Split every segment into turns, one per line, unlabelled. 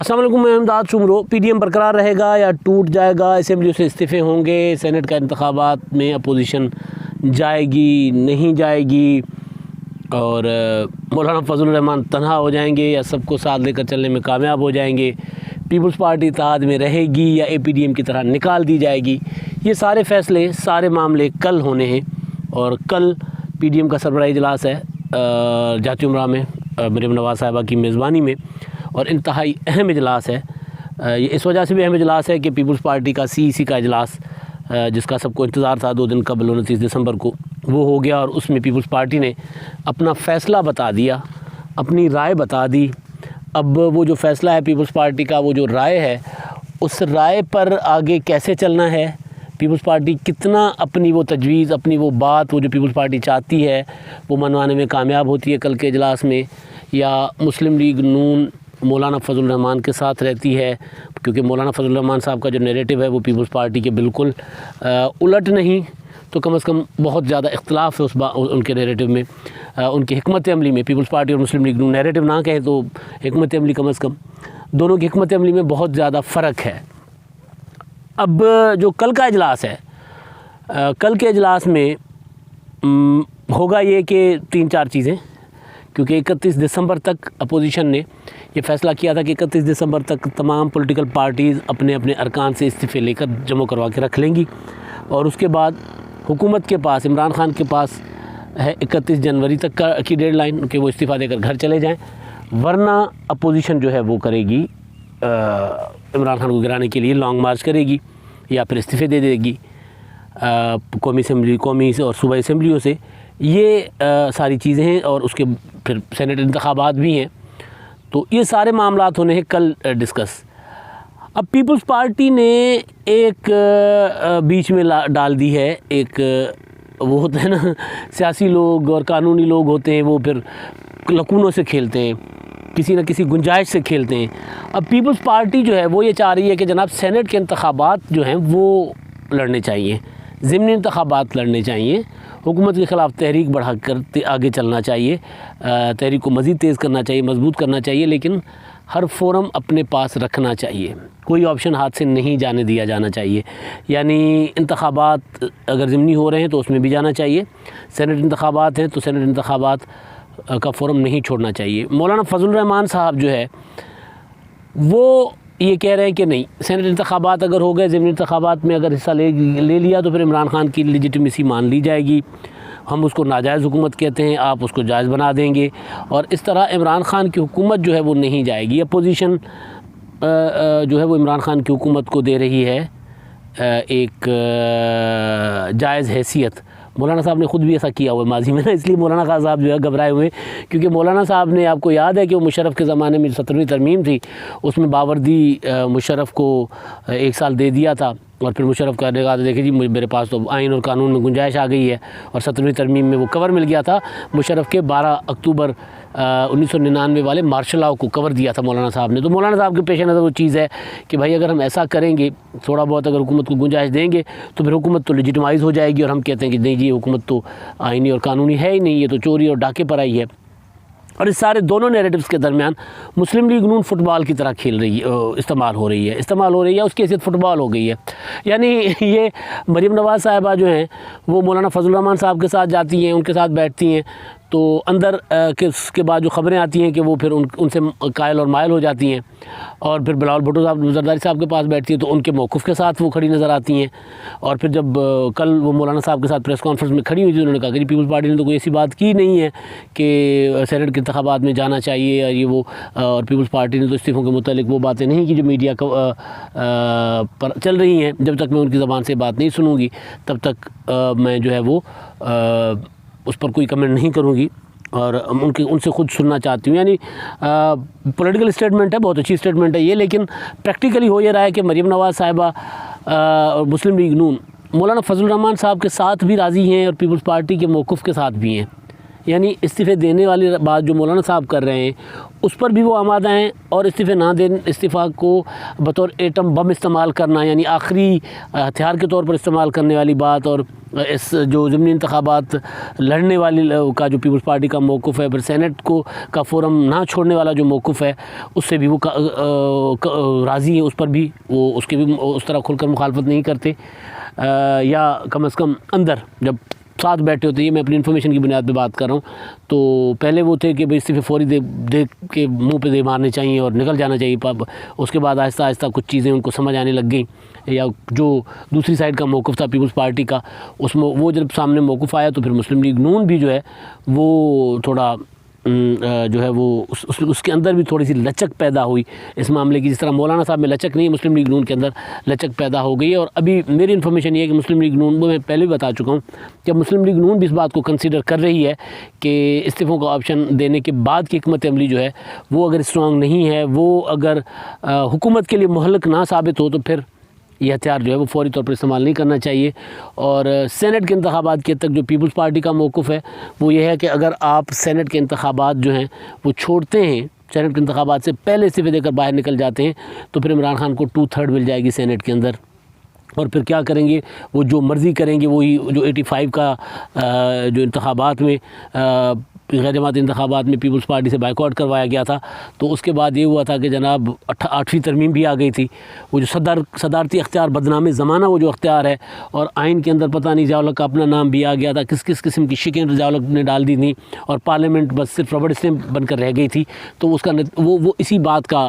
السلام علیکم، میں امداد چمرو۔ پی ڈی ایم برقرار رہے گا یا ٹوٹ جائے گا؟ اسمبلیوں سے استعفے ہوں گے؟ سینٹ کا انتخابات میں اپوزیشن جائے گی نہیں جائے گی؟ اور مولانا فضل الرحمان تنہا ہو جائیں گے یا سب کو ساتھ لے کر چلنے میں کامیاب ہو جائیں گے؟ پیپلز پارٹی اتحاد میں رہے گی یا اے پی ڈی ایم کی طرح نکال دی جائے گی؟ یہ سارے فیصلے، سارے معاملے کل ہونے ہیں، اور کل پی ڈی ایم کا سربراہی اجلاس ہے جاتی امراء میں مریم نواز صاحبہ کی میزبانی میں، اور انتہائی اہم اجلاس ہے۔ یہ اس وجہ سے بھی اہم اجلاس ہے کہ پیپلز پارٹی کا سی کا اجلاس جس کا سب کو انتظار تھا 2 دن قبل 29 دسمبر کو، وہ ہو گیا، اور اس میں پیپلز پارٹی نے اپنا فیصلہ بتا دیا، اپنی رائے بتا دی۔ اب وہ جو فیصلہ ہے پیپلز پارٹی کا، وہ جو رائے ہے، اس رائے پر آگے کیسے چلنا ہے، پیپلز پارٹی کتنا اپنی وہ تجویز، اپنی وہ بات، وہ جو پیپلز پارٹی چاہتی ہے وہ منوانے میں کامیاب ہوتی ہے کل کے اجلاس میں، یا مسلم لیگ نون مولانا فضل الرحمان کے ساتھ رہتی ہے؟ کیونکہ مولانا فضل الرحمان صاحب کا جو نیریٹو ہے وہ پیپلز پارٹی کے بالکل الٹ نہیں، تو کم از کم بہت زیادہ اختلاف ہے ان کے نیریٹو میں، ان کی حکمت عملی میں۔ پیپلز پارٹی اور مسلم لیگ نون، نیریٹو نہ کہیں تو حکمت عملی، کم از کم دونوں کی حکمت عملی میں بہت زیادہ فرق ہے۔ اب جو کل کا اجلاس ہے، کل کے اجلاس میں ہوگا یہ کہ 3-4 چیزیں، کیونکہ 31 دسمبر تک اپوزیشن نے یہ فیصلہ کیا تھا کہ 31 دسمبر تک تمام پولیٹیکل پارٹیز اپنے اپنے ارکان سے استعفے لے کر جمع کروا کے رکھ لیں گی، اور اس کے بعد حکومت کے پاس، عمران خان کے پاس ہے 31 جنوری تک کی ڈیڈ لائن کہ وہ استعفیٰ دے کر گھر چلے جائیں، ورنہ اپوزیشن جو ہے وہ کرے گی عمران خان کو گرانے کے لیے لانگ مارچ کرے گی، یا پھر استعفے دے دے گی قومی اور صوبائی اسمبلیوں سے۔ یہ ساری چیزیں ہیں، اور اس کے پھر سینٹ انتخابات بھی ہیں، تو یہ سارے معاملات ہونے ہیں کل ڈسکس۔ اب پیپلز پارٹی نے ایک بیچ میں ڈال دی ہے، ایک وہ ہوتا ہے نا، سیاسی لوگ اور قانونی لوگ ہوتے ہیں، وہ پھر لکونوں سے کھیلتے ہیں، کسی نہ کسی گنجائش سے کھیلتے ہیں۔ اب پیپلز پارٹی جو ہے وہ یہ چاہ رہی ہے کہ جناب سینٹ کے انتخابات جو ہیں وہ لڑنے چاہیے، ضمنی انتخابات لڑنے چاہیے، حکومت کے خلاف تحریک بڑھا کر آگے چلنا چاہیے، تحریک کو مزید تیز کرنا چاہیے، مضبوط کرنا چاہیے، لیکن ہر فورم اپنے پاس رکھنا چاہیے، کوئی آپشن ہاتھ سے نہیں جانے دیا جانا چاہیے۔ یعنی انتخابات اگر ضمنی ہو رہے ہیں تو اس میں بھی جانا چاہیے، سینٹ انتخابات ہیں تو سینٹ انتخابات کا فورم نہیں چھوڑنا چاہیے۔ مولانا فضل الرحمان صاحب جو ہے وہ یہ کہہ رہے ہیں کہ نہیں، سینٹ انتخابات اگر ہو گئے، ضمنی انتخابات میں اگر حصہ لے لیا تو پھر عمران خان کی لیجیٹمیسی مان لی جائے گی، ہم اس کو ناجائز حکومت کہتے ہیں، آپ اس کو جائز بنا دیں گے، اور اس طرح عمران خان کی حکومت جو ہے وہ نہیں جائے گی۔ اپوزیشن جو ہے وہ عمران خان کی حکومت کو دے رہی ہے ایک جائز حیثیت۔ مولانا صاحب نے خود بھی ایسا کیا ہوا ہے ماضی میں نا، اس لیے مولانا خان صاحب جو ہے گھبرائے ہوئے، کیونکہ مولانا صاحب نے، آپ کو یاد ہے کہ وہ مشرف کے زمانے میں 17ویں ترمیم تھی، اس میں باوردی مشرف کو 1 سال دے دیا تھا، اور پھر مشرف کا نے کہا دیکھیں جی میرے پاس تو آئین اور قانون میں گنجائش آ گئی ہے، اور 17ویں ترمیم میں وہ کور مل گیا تھا مشرف کے 12 اکتوبر 1999 والے مارشل لاء کو کور دیا تھا مولانا صاحب نے۔ تو مولانا صاحب کے پیش نظر وہ چیز ہے کہ بھائی اگر ہم ایسا کریں گے، تھوڑا بہت اگر حکومت کو گنجائش دیں گے تو پھر حکومت تو لیجیٹمائز ہو جائے گی، اور ہم کہتے ہیں کہ نہیں جی یہ حکومت تو آئینی اور قانونی ہے ہی نہیں، یہ تو چوری اور ڈاکے پر آئی ہے۔ اور اس سارے دونوں نیریٹوز کے درمیان مسلم لیگ نون فٹ بال کی طرح استعمال ہو رہی ہے، اس کی حیثیت فٹ بال ہو گئی ہے۔ یعنی یہ مریم نواز صاحبہ جو ہیں وہ مولانا فضل الرحمان صاحب کے ساتھ جاتی ہیں، ان کے ساتھ بیٹھتی ہیں، تو اندر کے بعد جو خبریں آتی ہیں کہ وہ پھر ان سے قائل اور مائل ہو جاتی ہیں، اور پھر بلاول بھٹو صاحب زرداری صاحب کے پاس بیٹھتی ہیں تو ان کے موقف کے ساتھ وہ کھڑی نظر آتی ہیں۔ اور پھر جب کل وہ مولانا صاحب کے ساتھ پریس کانفرنس میں کھڑی ہوئی تھی، انہوں نے کہا کہ پیپلز پارٹی نے تو کوئی ایسی بات کی نہیں ہے کہ سینٹ کے انتخابات میں جانا چاہیے، اور یہ وہ، اور پیپلز پارٹی نے تو استعفوں کے متعلق وہ باتیں نہیں کی جو میڈیا پر چل رہی ہیں۔ جب تک میں ان کی زبان سے بات نہیں سنوں گی تب تک میں جو ہے وہ اس پر کوئی کمنٹ نہیں کروں گی، اور ان سے خود سننا چاہتی ہوں۔ یعنی پولیٹیکل اسٹیٹمنٹ ہے، بہت اچھی اسٹیٹمنٹ ہے یہ، لیکن پریکٹیکلی ہو یہ رہا ہے کہ مریم نواز صاحبہ اور مسلم لیگ نون مولانا فضل الرحمان صاحب کے ساتھ بھی راضی ہیں، اور پیپلز پارٹی کے موقف کے ساتھ بھی ہیں۔ یعنی استعفے دینے والی بات جو مولانا صاحب کر رہے ہیں اس پر بھی وہ آمادہ ہیں، اور استعفیٰ کو بطور ایٹم بم استعمال کرنا، یعنی آخری ہتھیار کے طور پر استعمال کرنے والی بات، اور اس جو ضمنی انتخابات لڑنے والی کا جو پیپلز پارٹی کا موقف ہے، پھر سینٹ کا فورم نہ چھوڑنے والا جو موقف ہے اس سے بھی وہ راضی ہیں، اس پر بھی وہ اس کے بھی اس طرح کھل کر مخالفت نہیں کرتے، یا کم از کم اندر جب ساتھ بیٹھے ہوتے ہیں. یہ میں اپنی انفارمیشن کی بنیاد پہ بات کر رہا ہوں. تو پہلے وہ تھے کہ بھئی استعفے فوری دے کے منہ پہ دے مارنے چاہیے اور نکل جانا چاہیے. اس کے بعد آہستہ آہستہ کچھ چیزیں ان کو سمجھ آنے لگ گئیں، یا جو دوسری سائڈ کا موقف تھا پیپلز پارٹی کا، اس میں وہ جب سامنے موقف آیا تو پھر مسلم لیگ نون بھی جو ہے وہ تھوڑا جو ہے وہ اس کے اندر بھی تھوڑی سی لچک پیدا ہوئی اس معاملے کی. جس طرح مولانا صاحب میں لچک نہیں ہے، مسلم لیگ نون کے اندر لچک پیدا ہو گئی ہے. اور ابھی میری انفارمیشن یہ ہے کہ مسلم لیگ نون، وہ میں پہلے بھی بتا چکا ہوں کہ مسلم لیگ نون بھی اس بات کو کنسیڈر کر رہی ہے کہ استعفوں کا آپشن دینے کے بعد کی حکمت عملی جو ہے وہ اگر اسٹرانگ نہیں ہے، وہ اگر حکومت کے لیے مہلک نہ ثابت ہو، تو پھر یہ ہتھیار جو ہے وہ فوری طور پر استعمال نہیں کرنا چاہیے. اور سینٹ کے انتخابات کے تک جو پیپلز پارٹی کا موقف ہے وہ یہ ہے کہ اگر آپ سینٹ کے انتخابات جو ہیں وہ چھوڑتے ہیں، سینٹ کے انتخابات سے پہلے استعفے دے کر باہر نکل جاتے ہیں، تو پھر عمران خان کو 2/3 مل جائے گی سینٹ کے اندر. اور پھر کیا کریں گے، وہ جو مرضی کریں گے، وہی جو 85 کا جو انتخابات میں غیر جماعتی انتخابات میں پیپلز پارٹی سے بائیکاٹ کروایا گیا تھا، تو اس کے بعد یہ ہوا تھا کہ جناب 8ویں ترمیم بھی آ گئی تھی. وہ جو صدارتی اختیار بدنام زمانہ وہ جو اختیار ہے، اور آئین کے اندر پتہ نہیں ضیاء الحق کا اپنا نام بھی آ گیا تھا، کس کس قسم کی شکیں ضیاء الحق نے ڈال دی تھیں، اور پارلیمنٹ بس صرف ربڑ اسٹیمپ بن کر رہ گئی تھی. تو اس کا وہ اسی بات کا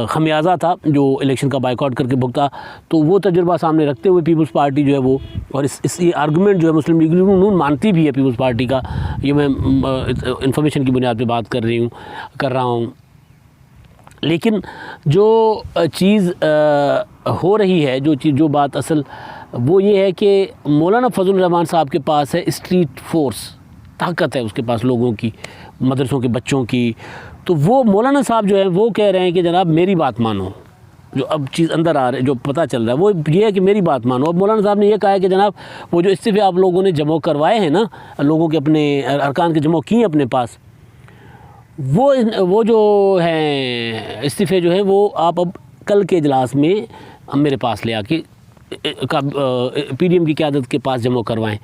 خمیازہ تھا جو الیکشن کا بائیکاٹ کر کے بھگتا. تو وہ تجربہ سامنے رکھتے ہوئے پیپلز پارٹی جو ہے وہ، اور اس یہ آرگومنٹ جو ہے مسلم لیگ نون مانتی بھی ہے پیپلز پارٹی کا، یہ میں انفارمیشن کی بنیاد پہ بات کر رہا ہوں. لیکن جو چیز ہو رہی ہے، جو بات اصل وہ یہ ہے کہ مولانا فضل الرحمان صاحب کے پاس ہے اسٹریٹ فورس، طاقت ہے اس کے پاس لوگوں کی، مدرسوں کے بچوں کی. تو وہ مولانا صاحب جو ہے وہ کہہ رہے ہیں کہ جناب میری بات مانو. جو اب چیز اندر آ رہی ہے، جو پتہ چل رہا ہے وہ یہ ہے کہ میری بات مانو. اب مولانا صاحب نے یہ کہا ہے کہ جناب وہ جو استعفے آپ لوگوں نے جمع کروائے ہیں نا، لوگوں کے اپنے ارکان کے جمع کیے اپنے پاس، وہ جو ہیں استعفے جو ہیں وہ آپ اب کل کے اجلاس میں میرے پاس لے آ کے پی ڈی ایم کی قیادت کے پاس جمع کروائیں.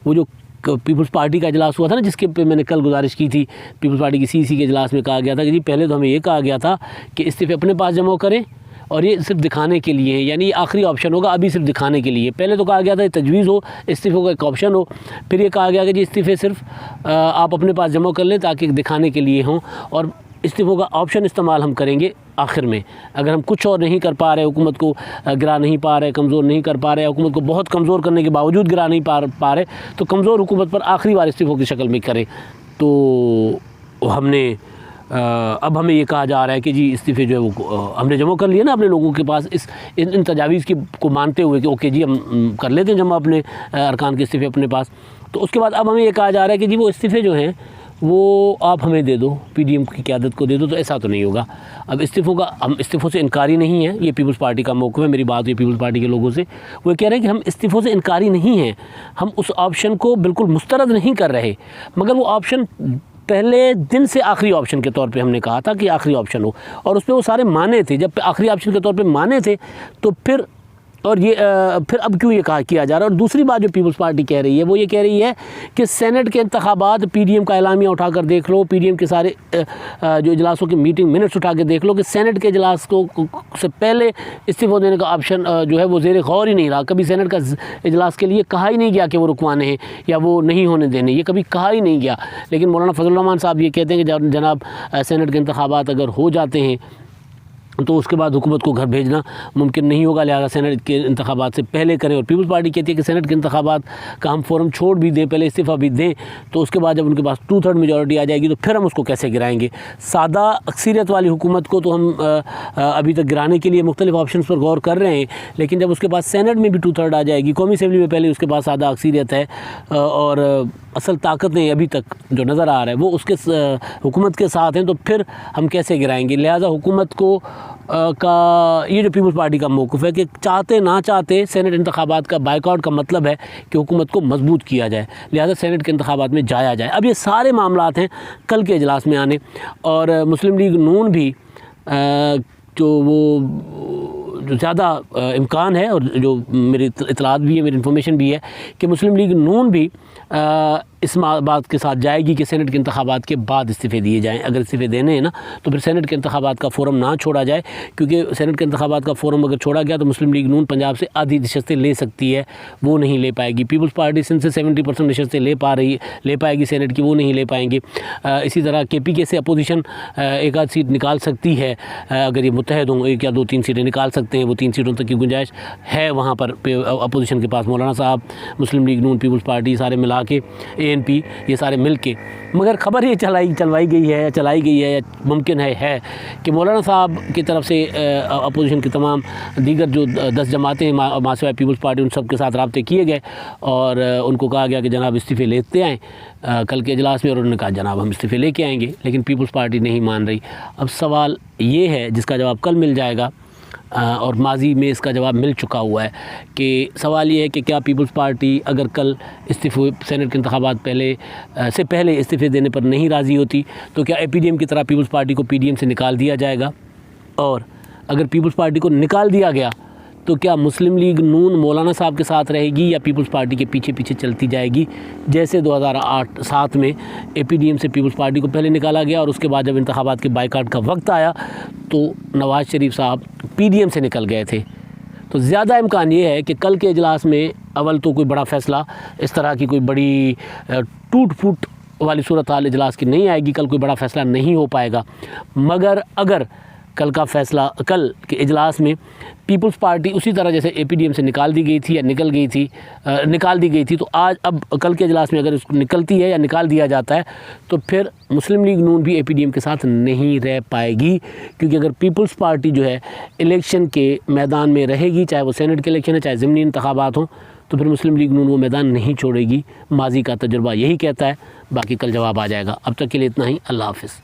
وہ جو پیپلز پارٹی کا اجلاس ہوا تھا نا، جس کے پہ میں نے کل گزارش کی تھی، پیپلز پارٹی کی سی کے اجلاس میں کہا گیا تھا کہ جی پہلے تو ہمیں یہ کہا گیا تھا کہ استعفے اپنے پاس جمع کریں، اور یہ صرف دکھانے کے لیے ہے، یعنی یہ آخری آپشن ہوگا، ابھی صرف دکھانے کے لیے. پہلے تو کہا گیا تھا یہ تجویز ہو، استعفوں کا ایک آپشن ہو. پھر یہ کہا گیا کہ جی استعفے صرف آپ اپنے پاس جمع کر لیں تاکہ دکھانے کے لیے ہوں، اور استعفوں کا آپشن استعمال ہم کریں گے آخر میں. اگر ہم کچھ اور نہیں کر پا رہے، حکومت کو گرا نہیں پا رہے، کمزور نہیں کر پا رہے، حکومت کو بہت کمزور کرنے کے باوجود گرا نہیں پا رہے، تو کمزور حکومت پر آخری بار استعفوں کی شکل میں کریں. تو اب ہمیں یہ کہا جا رہا ہے کہ جی استعفے جو ہے وہ ہم نے جمع کر لیے نا اپنے لوگوں کے پاس، ان تجاویز کو مانتے ہوئے کہ اوکے جی ہم کر لیتے ہیں جمع اپنے ارکان کے استعفے اپنے پاس. تو اس کے بعد اب ہمیں یہ کہا جا رہا ہے کہ جی وہ استعفے جو ہیں وہ آپ ہمیں دے دو، پی ڈی ایم کی قیادت کو دے دو. تو ایسا تو نہیں ہوگا. اب ہم استعفوں سے انکاری نہیں ہیں، یہ پیپلز پارٹی کا موقف ہے. میری بات ہوئی پیپلز پارٹی کے لوگوں سے، وہ کہہ رہے ہیں کہ ہم استعفوں سے انکاری نہیں ہیں، ہم اس آپشن کو بالکل مسترد نہیں کر رہے، مگر وہ آپشن پہلے دن سے آخری آپشن کے طور پہ ہم نے کہا تھا کہ آخری آپشن ہو، اور اس پہ وہ سارے مانے تھے. جب آخری آپشن کے طور پہ مانے تھے تو پھر اب کیوں یہ کیا جا رہا ہے. اور دوسری بات جو پیپلز پارٹی کہہ رہی ہے وہ یہ کہہ رہی ہے کہ سینٹ کے انتخابات پی ڈی ایم کا اعلامیہ اٹھا کر دیکھ لو، پی ڈی ایم کے سارے جو اجلاسوں کی میٹنگ منٹس اٹھا کے دیکھ لو کہ سینٹ کے اجلاس کو سے پہلے استعفے دینے کا آپشن جو ہے وہ زیر غور ہی نہیں رہا. کبھی سینٹ کا اجلاس کے لیے کہا ہی نہیں گیا کہ وہ رکوانے ہیں یا وہ نہیں ہونے دینے، یہ کبھی کہا ہی نہیں گیا. لیکن مولانا فضل الرحمان صاحب یہ کہتے ہیں کہ جناب سینٹ کے انتخابات اگر ہو جاتے ہیں تو اس کے بعد حکومت کو گھر بھیجنا ممکن نہیں ہوگا، لہٰذا سینٹ کے انتخابات سے پہلے کریں. اور پیپلز پارٹی کہتی ہے کہ سینٹ کے انتخابات کا ہم فورم چھوڑ بھی دیں، پہلے استعفیٰ بھی دیں، تو اس کے بعد جب ان کے پاس 2/3 میجورٹی آ جائے گی تو پھر ہم اس کو کیسے گرائیں گے. سادہ اکثریت والی حکومت کو تو ہم ابھی تک گرانے کے لیے مختلف آپشنز پر غور کر رہے ہیں، لیکن جب اس کے پاس سینٹ میں بھی 2/3 آ جائے گی، قومی اسمبلی میں پہلے اس کے پاس سادہ اکثریت ہے، اور اصل طاقتیں ابھی تک جو نظر آ رہا ہے وہ اس کے حکومت کے ساتھ ہیں، تو پھر ہم کیسے گرائیں گے. لہٰذا حکومت کو یہ جو پیپلز پارٹی کا موقف ہے کہ چاہتے نہ چاہتے سینٹ انتخابات کا بائیکاٹ کا مطلب ہے کہ حکومت کو مضبوط کیا جائے، لہذا سینٹ کے انتخابات میں جایا جائے. اب یہ سارے معاملات ہیں کل کے اجلاس میں آنے. اور مسلم لیگ نون بھی جو وہ جو زیادہ امکان ہے اور جو میری اطلاعات بھی ہے، میری انفارمیشن بھی ہے کہ مسلم لیگ نون بھی اس بات کے ساتھ جائے گی کہ سینٹ کے انتخابات کے بعد استعفے دیے جائیں. اگر استعفے دینے ہیں نا تو پھر سینٹ کے انتخابات کا فورم نہ چھوڑا جائے، کیونکہ سینٹ کے انتخابات کا فورم اگر چھوڑا گیا تو مسلم لیگ نون پنجاب سے آدھی نشستیں لے سکتی ہے، وہ نہیں لے پائے گی. پیپلز پارٹی سندھ سے 70% نشستیں لے پائے گی سینٹ کی، وہ نہیں لے پائیں گے. اسی طرح کے پی کے سے اپوزیشن ایک آدھ سیٹ نکال سکتی ہے، اگر یہ متحد ہوں 1 یا 2 3 سیٹیں نکال سکتے ہیں. وہ 3 سیٹوں تک کی گنجائش ہے وہاں پر اپوزیشن کے پاس. مولانا صاحب، مسلم لیگ نون، پیپلز پارٹی، سارے ملا کے ANP، یہ سارے مل کے. مگر خبر یہ چلائی گئی ہے یا ممکن ہے کہ مولانا صاحب کی طرف سے اپوزیشن کی تمام دیگر جو 10 جماعتیں ماسوائے پیپلز پارٹی، ان سب کے ساتھ رابطے کیے گئے اور ان کو کہا گیا کہ جناب استعفے لیتے آئیں کل کے اجلاس میں، اور انہوں نے کہا جناب ہم استعفے لے کے آئیں گے. لیکن پیپلز پارٹی نہیں مان رہی. اب سوال یہ ہے جس کا جواب کل مل جائے گا، اور ماضی میں اس کا جواب مل چکا ہوا ہے، کہ سوال یہ ہے کہ کیا پیپلز پارٹی اگر کل استعفے سینٹ کے انتخابات پہلے استعفے دینے پر نہیں راضی ہوتی تو کیا APDM کی طرح پیپلز پارٹی کو PDM سے نکال دیا جائے گا؟ اور اگر پیپلز پارٹی کو نکال دیا گیا تو کیا مسلم لیگ نون مولانا صاحب کے ساتھ رہے گی یا پیپلز پارٹی کے پیچھے چلتی جائے گی، جیسے 2008-7 میں APDM سے پیپلز پارٹی کو پہلے نکالا گیا اور اس کے بعد جب انتخابات کے بائیکاٹ کا وقت آیا تو نواز شریف صاحب PDM سے نکل گئے تھے. تو زیادہ امکان یہ ہے کہ کل کے اجلاس میں اول تو کوئی بڑا فیصلہ، اس طرح کی کوئی بڑی ٹوٹ پھوٹ والی صورتحال اجلاس کی نہیں آئے گی. کل کوئی بڑا فیصلہ نہیں ہو پائے گا. مگر اگر کل کے اجلاس میں پیپلز پارٹی اسی طرح جیسے APDM سے نکال دی گئی تھی تو اب کل کے اجلاس میں اگر اس کو نکلتی ہے یا نکال دیا جاتا ہے تو پھر مسلم لیگ نون بھی APDM کے ساتھ نہیں رہ پائے گی. کیونکہ اگر پیپلز پارٹی جو ہے الیکشن کے میدان میں رہے گی، چاہے وہ سینٹ کے الیکشن ہے چاہے ضمنی انتخابات ہوں، تو پھر مسلم لیگ نون وہ میدان نہیں چھوڑے گی. ماضی کا تجربہ یہی کہتا ہے. باقی کل جواب آ جائے گا. اب تک کے لیے اتنا ہی. اللہ حافظ.